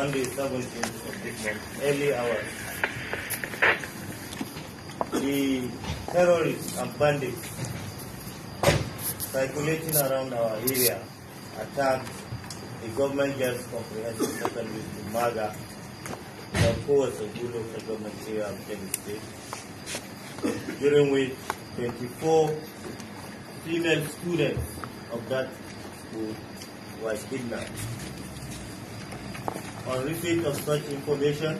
Monday 17th of this month, early hours, the terrorists and bandits circulating around our area attacked the government girls comprehensive secondary school, MAGA, the Kowace local government area of Kebbi State, during which 24 female students of that school were kidnapped. On receipt of such information,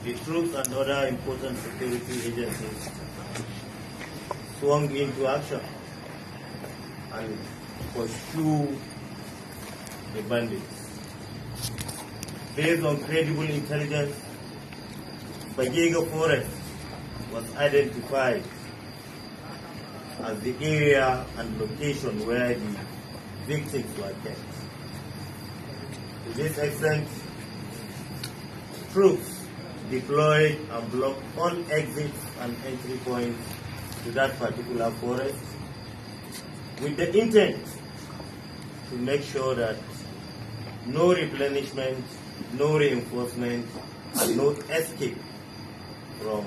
the troops and other important security agencies swung into action and pursued the bandits. Based on credible intelligence, Bagega Forest was identified as the area and location where the victims were kept. To this extent, troops deployed and blocked all exits and entry points to that particular forest with the intent to make sure that no replenishment, no reinforcement, and no escape from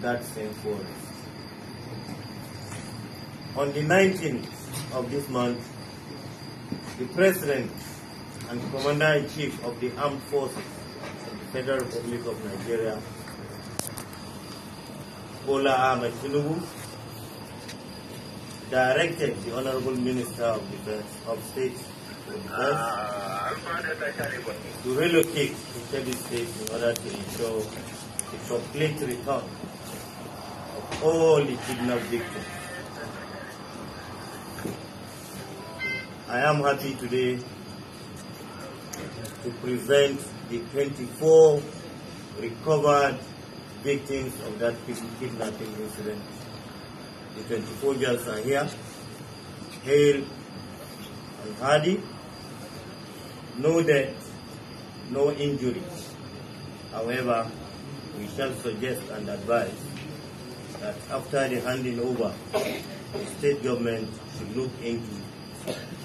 that same forest. On the 19th of this month, the President and Commander-in-Chief of the Armed Forces of the Federal Republic of Nigeria, Bola Ahmed Tinubu, directed the Honorable Minister of Defense of State for Defense to relocate to Kebbi State in order to ensure the complete return of all the kidnapped victims. I am happy today to present the 24 recovered victims of that kidnapping incident. The 24 girls are here, hale and hardy, no death, no injuries. However, we shall suggest and advise that after the handing over, the state government should look into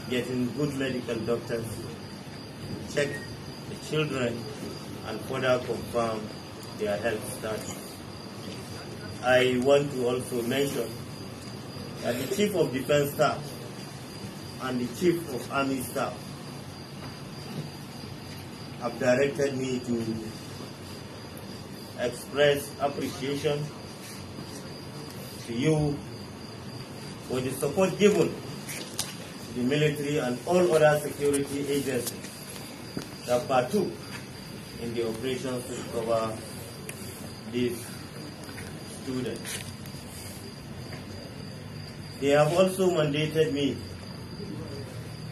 getting good medical doctors to check the children and further confirm their health status. I want to also mention that the Chief of Defense Staff and the Chief of Army Staff have directed me to express appreciation to you for the support given to the military and all other security agencies that partook in the operations to recover these students. They have also mandated me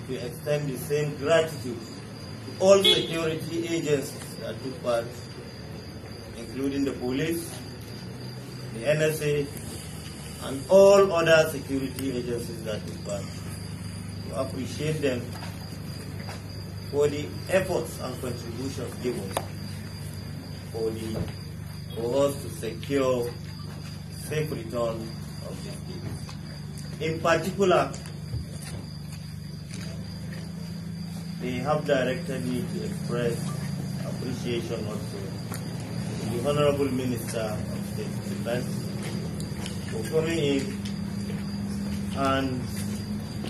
to extend the same gratitude to all security agencies that took part, including the police, the NSA, and all other security agencies that took part, to appreciate them for the efforts and contributions given for us to secure safe return of these people. In particular, they have directed me to express appreciation also to the Honorable Minister of State Defense for coming in and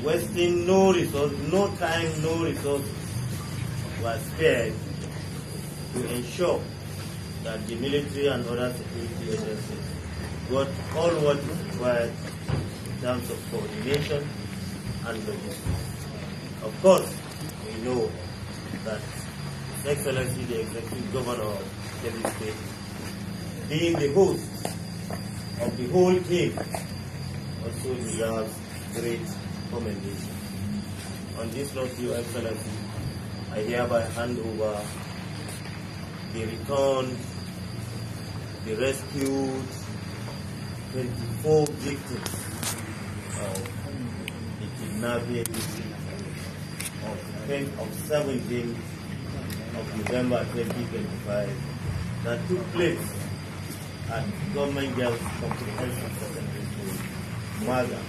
wasting no resources, no time, no resources was spared to ensure that the military and other security agencies got all what is required in terms of coordination and logistics. Of course, we know that His Excellency the Executive Governor of Kebbi State, being the host of the whole team, also deserves great commendation. On this note, Your Excellency, I hereby hand over the returned, the rescued 24 victims of the kidnapping of 17th of November 2025 that took place at Government Girls Comprehensive Secondary School, MAGA,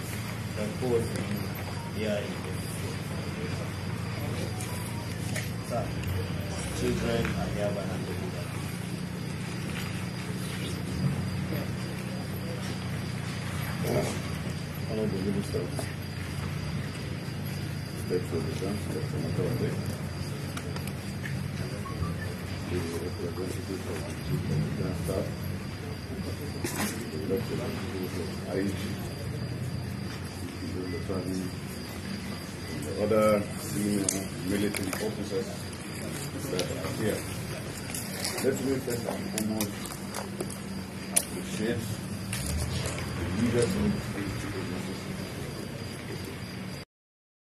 and Kowace here in Kebbi. children, and they have an hand to do that. Honorable Minister, State President, Dr. Matawale, the representative of the Chief Commander Staff, the representative of IG, the battalion, and the other senior military officers that are here. Let me first and foremost appreciate the leadership